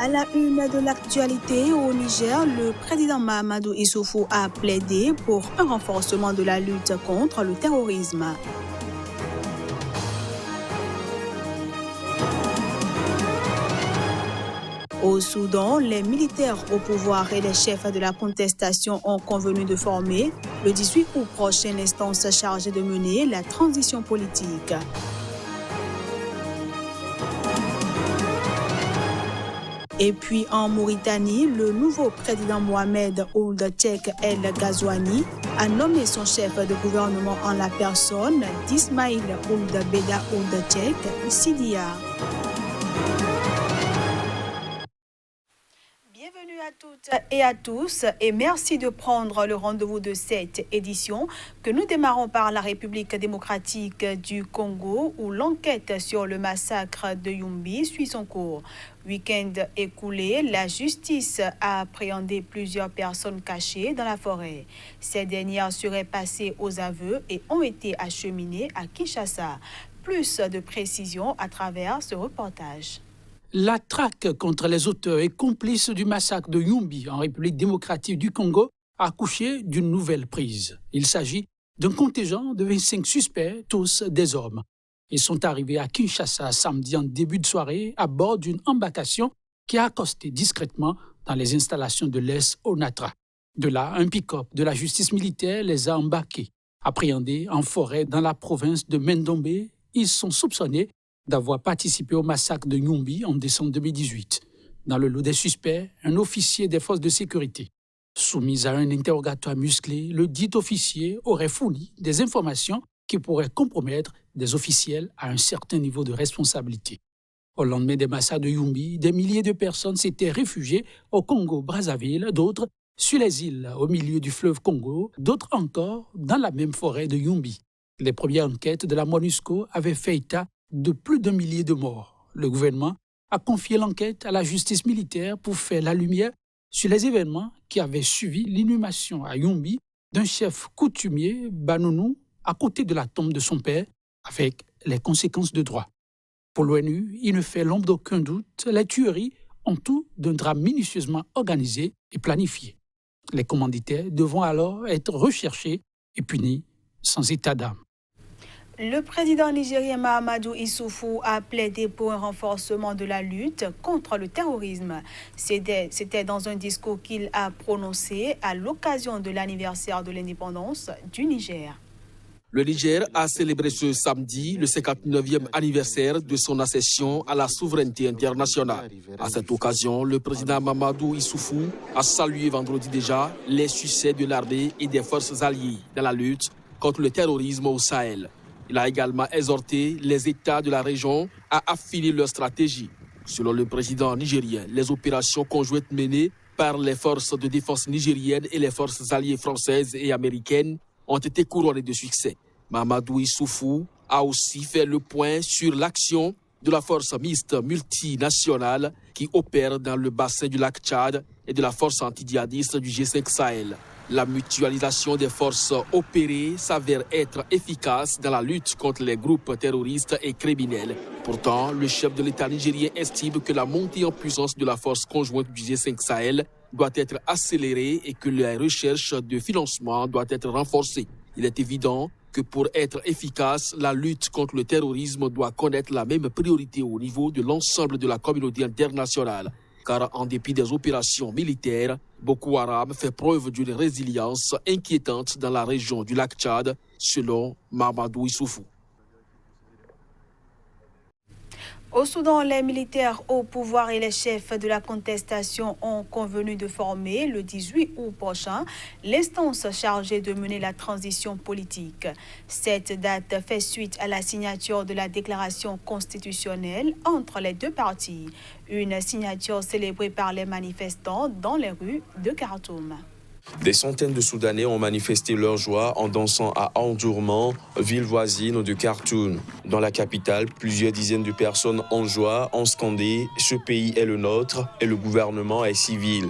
À la une de l'actualité au Niger, le président Mahamadou Issoufou a plaidé pour un renforcement de la lutte contre le terrorisme. Au Soudan, les militaires au pouvoir et les chefs de la contestation ont convenu de former le 18 août prochain l'instance chargée de mener la transition politique. Et puis en Mauritanie, le nouveau président Mohamed Ould Cheikh El Ghazouani a nommé son chef de gouvernement en la personne d'Ismaïl Ould Beda Ould Cheikh Sidia. Bienvenue à toutes et à tous et merci de prendre le rendez-vous de cette édition que nous démarrons par la République démocratique du Congo où l'enquête sur le massacre de Yumbi suit son cours. Week-end écoulé, la justice a appréhendé plusieurs personnes cachées dans la forêt. Ces dernières seraient passées aux aveux et ont été acheminées à Kinshasa. Plus de précisions à travers ce reportage. La traque contre les auteurs et complices du massacre de Yumbi en République démocratique du Congo a accouché d'une nouvelle prise. Il s'agit d'un contingent de 25 suspects, tous des hommes. Ils sont arrivés à Kinshasa samedi en début de soirée à bord d'une embarcation qui a accosté discrètement dans les installations de l'Est Onatra. De là, un pick-up de la justice militaire les a embarqués. Appréhendés en forêt dans la province de Mendombe, ils sont soupçonnés d'avoir participé au massacre de Yumbi en décembre 2018. Dans le lot des suspects, un officier des forces de sécurité. Soumis à un interrogatoire musclé, le dit officier aurait fourni des informations qui pourraient compromettre des officiels à un certain niveau de responsabilité. Au lendemain des massacres de Yumbi, des milliers de personnes s'étaient réfugiées au Congo-Brazzaville, d'autres sur les îles au milieu du fleuve Congo, d'autres encore dans la même forêt de Yumbi. Les premières enquêtes de la MONUSCO avaient fait état de plus d'1 millier de morts. Le gouvernement a confié l'enquête à la justice militaire pour faire la lumière sur les événements qui avaient suivi l'inhumation à Yumbi d'un chef coutumier, Banounou, à côté de la tombe de son père, avec les conséquences de droit. Pour l'ONU, il ne fait l'ombre d'aucun doute, les tueries ont tout d'un drame minutieusement organisé et planifié. Les commanditaires devront alors être recherchés et punis sans état d'âme. Le président nigérien Mahamadou Issoufou a plaidé pour un renforcement de la lutte contre le terrorisme. C'était dans un discours qu'il a prononcé à l'occasion de l'anniversaire de l'indépendance du Niger. Le Niger a célébré ce samedi le 59e anniversaire de son accession à la souveraineté internationale. À cette occasion, le président Mahamadou Issoufou a salué vendredi déjà les succès de l'armée et des forces alliées dans la lutte contre le terrorisme au Sahel. Il a également exhorté les États de la région à affiner leur stratégie. Selon le président nigérien, les opérations conjointes menées par les forces de défense nigériennes et les forces alliées françaises et américaines ont été couronnées de succès. Mahamadou Issoufou a aussi fait le point sur l'action de la force mixte multinationale qui opère dans le bassin du lac Tchad et de la force antidjihadiste du G5 Sahel. La mutualisation des forces opérées s'avère être efficace dans la lutte contre les groupes terroristes et criminels. Pourtant, le chef de l'État nigérien estime que la montée en puissance de la force conjointe du G5 Sahel doit être accélérée et que la recherche de financement doit être renforcée. Il est évident que pour être efficace, la lutte contre le terrorisme doit connaître la même priorité au niveau de l'ensemble de la communauté internationale. Car en dépit des opérations militaires, Boko Haram fait preuve d'une résilience inquiétante dans la région du lac Tchad, selon Mahamadou Issoufou. Au Soudan, les militaires au pouvoir et les chefs de la contestation ont convenu de former le 18 août prochain l'instance chargée de mener la transition politique. Cette date fait suite à la signature de la déclaration constitutionnelle entre les deux parties, une signature célébrée par les manifestants dans les rues de Khartoum. Des centaines de Soudanais ont manifesté leur joie en dansant à Omdurman, ville voisine de Khartoum. Dans la capitale, plusieurs dizaines de personnes en joie ont scandé « Ce pays est le nôtre et le gouvernement est civil ».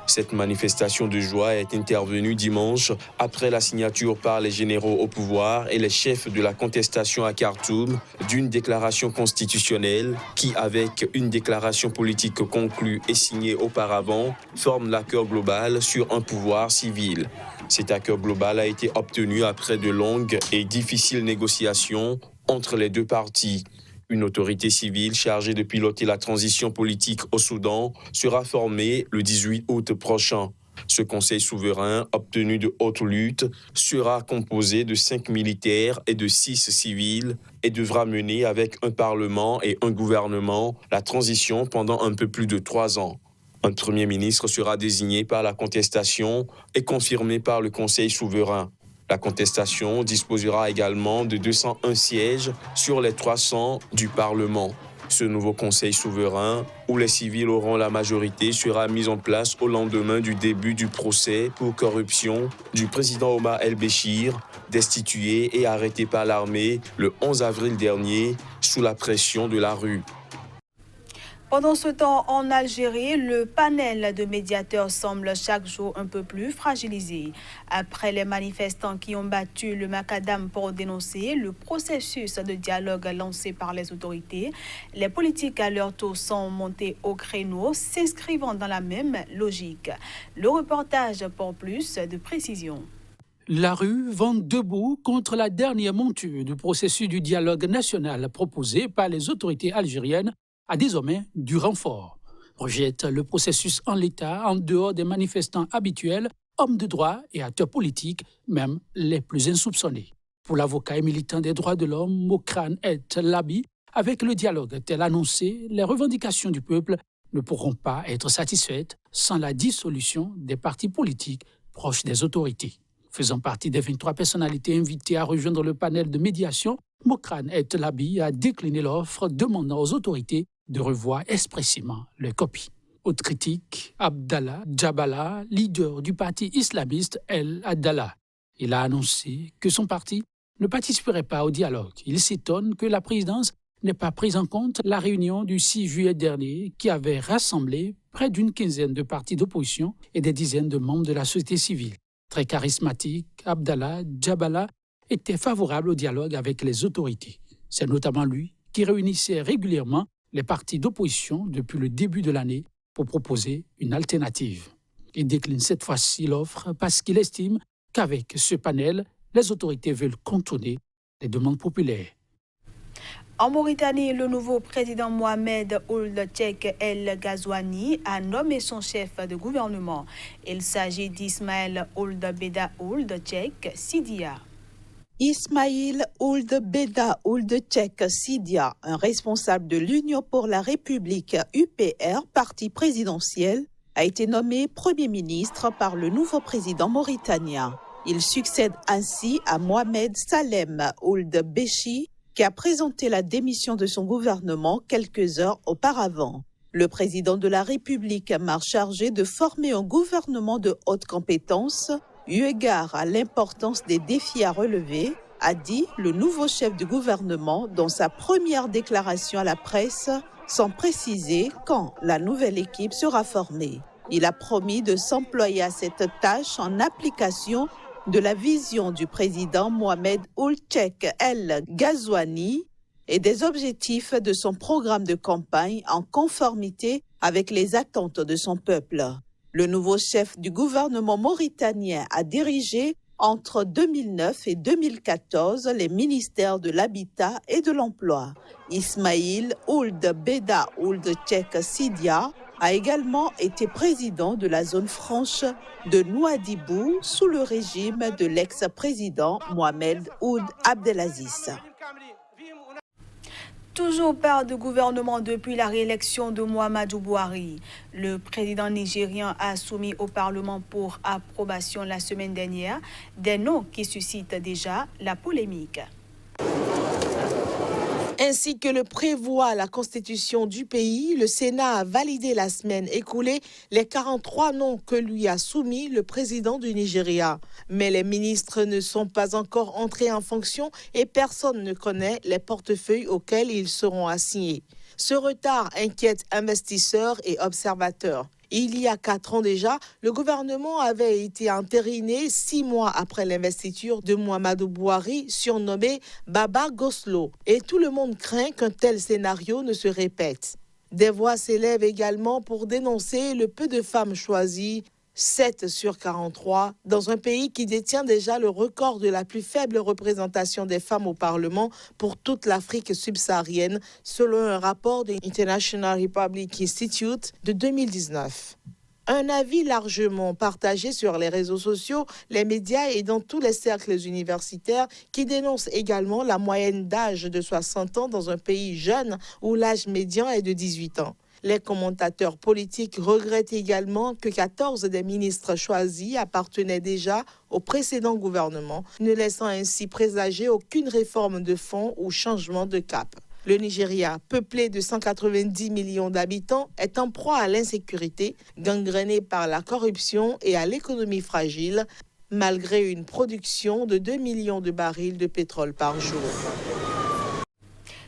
Cette manifestation de joie est intervenue dimanche après la signature par les généraux au pouvoir et les chefs de la contestation à Khartoum d'une déclaration constitutionnelle qui, avec une déclaration politique conclue et signée auparavant, forme l'accord global sur un pouvoir civil. Cet accord global a été obtenu après de longues et difficiles négociations entre les deux parties. Une autorité civile chargée de piloter la transition politique au Soudan sera formée le 18 août prochain. Ce conseil souverain, obtenu de haute lutte, sera composé de 5 militaires et de 6 civils et devra mener avec un parlement et un gouvernement la transition pendant un peu plus de 3 ans. Un premier ministre sera désigné par la contestation et confirmé par le conseil souverain. La contestation disposera également de 201 sièges sur les 300 du Parlement. Ce nouveau conseil souverain, où les civils auront la majorité, sera mis en place au lendemain du début du procès pour corruption du président Omar el-Béchir, destitué et arrêté par l'armée le 11 avril dernier sous la pression de la rue. Pendant ce temps, en Algérie, le panel de médiateurs semble chaque jour un peu plus fragilisé. Après les manifestants qui ont battu le macadam pour dénoncer le processus de dialogue lancé par les autorités, les politiques à leur tour sont montés au créneau, s'inscrivant dans la même logique. Le reportage pour plus de précision. La rue vend debout contre la dernière monture du processus du dialogue national proposé par les autorités algériennes a désormais du renfort. Rejette le processus en l'état, en dehors des manifestants habituels, hommes de droit et acteurs politiques, même les plus insoupçonnés. Pour l'avocat et militant des droits de l'homme, Mokran El Labi, avec le dialogue tel annoncé, les revendications du peuple ne pourront pas être satisfaites sans la dissolution des partis politiques proches des autorités. Faisant partie des 23 personnalités invitées à rejoindre le panel de médiation, Mokran El Labi a décliné l'offre, demandant aux autorités de revoir expressément les copies. Autre critique, Abdallah Djabala, leader du parti islamiste El Adala. Il a annoncé que son parti ne participerait pas au dialogue. Il s'étonne que la présidence n'ait pas pris en compte la réunion du 6 juillet dernier qui avait rassemblé près d'une quinzaine de partis d'opposition et des dizaines de membres de la société civile. Très charismatique, Abdallah Djabala était favorable au dialogue avec les autorités. C'est notamment lui qui réunissait régulièrement les partis d'opposition depuis le début de l'année pour proposer une alternative. Il décline cette fois-ci l'offre parce qu'il estime qu'avec ce panel, les autorités veulent contourner les demandes populaires. En Mauritanie, le nouveau président Mohamed Ould Cheikh El Ghazouani a nommé son chef de gouvernement. Il s'agit d'Ismaïl Ould Beda Ould Cheikh Sidia. Ismaïl Ould Beda Ould Cheikh Sidia, un responsable de l'Union pour la République UPR, parti présidentiel, a été nommé Premier ministre par le nouveau président mauritanien. Il succède ainsi à Mohamed Salem Ould Béchi, qui a présenté la démission de son gouvernement quelques heures auparavant. Le président de la République m'a chargé de former un gouvernement de haute compétence, eu égard à l'importance des défis à relever, a dit le nouveau chef du gouvernement dans sa première déclaration à la presse, sans préciser quand la nouvelle équipe sera formée. Il a promis de s'employer à cette tâche en application de la vision du président Mohamed Ould Cheikh El Ghazouani et des objectifs de son programme de campagne en conformité avec les attentes de son peuple. Le nouveau chef du gouvernement mauritanien a dirigé entre 2009 et 2014 les ministères de l'Habitat et de l'Emploi. Ismaïl Ould Beda Ould Cheikh Sidia a également été président de la zone franche de Nouadhibou sous le régime de l'ex-président Mohamed Ould Abdelaziz. Toujours pas de gouvernement depuis la réélection de Muhammadu Buhari. Le président nigérien a soumis au Parlement pour approbation la semaine dernière des noms qui suscitent déjà la polémique. Ainsi que le prévoit la constitution du pays, le Sénat a validé la semaine écoulée les 43 noms que lui a soumis le président du Nigeria. Mais les ministres ne sont pas encore entrés en fonction et personne ne connaît les portefeuilles auxquels ils seront assignés. Ce retard inquiète investisseurs et observateurs. Il y a 4 ans déjà, le gouvernement avait été entériné 6 mois après l'investiture de Muhammadu Buhari, surnommé Baba Goslo. Et tout le monde craint qu'un tel scénario ne se répète. Des voix s'élèvent également pour dénoncer le peu de femmes choisies, 7 sur 43, dans un pays qui détient déjà le record de la plus faible représentation des femmes au Parlement pour toute l'Afrique subsaharienne, selon un rapport de International Republic Institute de 2019. Un avis largement partagé sur les réseaux sociaux, les médias et dans tous les cercles universitaires qui dénoncent également la moyenne d'âge de 60 ans dans un pays jeune où l'âge médian est de 18 ans. Les commentateurs politiques regrettent également que 14 des ministres choisis appartenaient déjà au précédent gouvernement, ne laissant ainsi présager aucune réforme de fond ou changement de cap. Le Nigeria, peuplé de 190 millions d'habitants, est en proie à l'insécurité, gangréné par la corruption et à l'économie fragile, malgré une production de 2 millions de barils de pétrole par jour.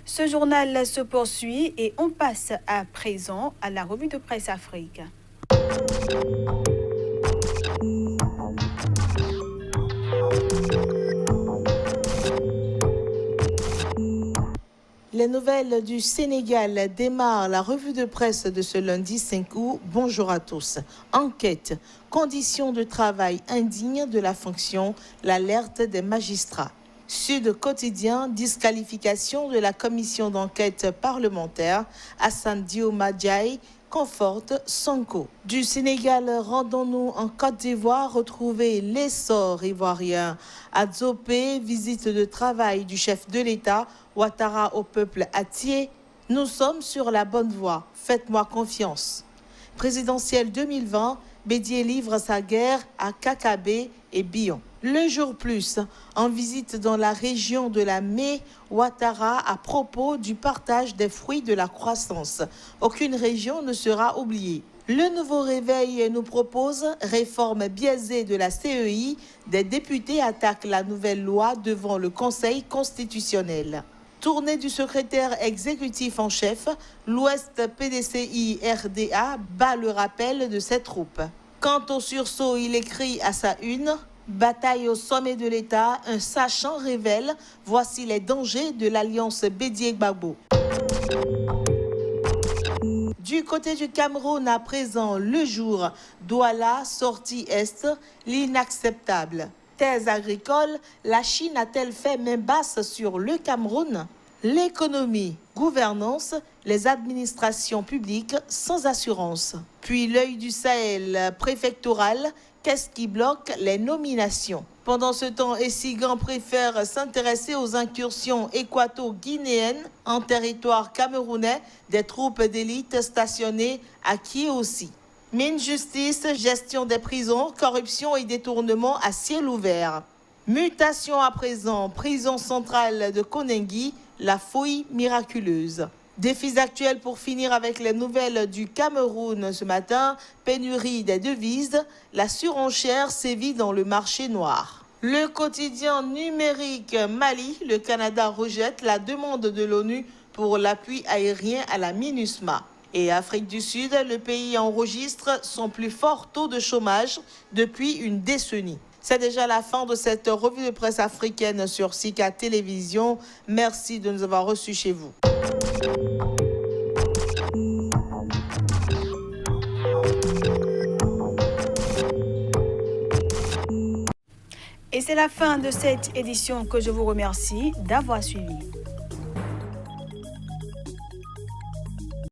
Ce journal se poursuit et on passe à présent à la revue de presse Afrique. Les nouvelles du Sénégal démarrent la revue de presse de ce lundi 5 août. Bonjour à tous. Enquête. Conditions de travail indignes de la fonction. L'alerte des magistrats. Sud Quotidien, disqualification de la commission d'enquête parlementaire. Hassan Dioma Diaye conforte Sonko. Du Sénégal, rendons-nous en Côte d'Ivoire retrouver l'essor ivoirien. À Djopé, visite de travail du chef de l'État. Ouattara au peuple atié. Nous sommes sur la bonne voie. Faites-moi confiance. Présidentielle 2020, Bédié livre sa guerre à Kakabé et Bion. Le jour plus, en visite dans la région de la Mé, Ouattara à propos du partage des fruits de la croissance. Aucune région ne sera oubliée. Le nouveau réveil nous propose réforme biaisée de la CEI. Des députés attaquent la nouvelle loi devant le Conseil constitutionnel. Tournée du secrétaire exécutif en chef, l'Ouest PDCI RDA bat le rappel de ses troupes. Quant au sursaut, il écrit à sa une « Bataille au sommet de l'État, un sachant révèle, voici les dangers de l'alliance Bédié-Gbagbo ». Du côté du Cameroun, à présent, le jour, Douala, sortie Est, l'inacceptable. Thèse agricole, la Chine a-t-elle fait main basse sur le Cameroun? L'économie, gouvernance, les administrations publiques sans assurance. Puis l'œil du Sahel préfectoral, qu'est-ce qui bloque les nominations? Pendant ce temps, Essigan préfère s'intéresser aux incursions équato-guinéennes en territoire camerounais, des troupes d'élite stationnées à Kié-aussi. Mine justice, gestion des prisons, corruption et détournement à ciel ouvert. Mutation à présent, prison centrale de Konengi, la fouille miraculeuse. Défis actuels pour finir avec les nouvelles du Cameroun ce matin. Pénurie des devises, la surenchère sévit dans le marché noir. Le quotidien numérique Mali, le Canada rejette la demande de l'ONU pour l'appui aérien à la MINUSMA. Et Afrique du Sud, le pays enregistre son plus fort taux de chômage depuis une décennie. C'est déjà la fin de cette revue de presse africaine sur Sika Télévision. Merci de nous avoir reçus chez vous. Et c'est la fin de cette édition que je vous remercie d'avoir suivi.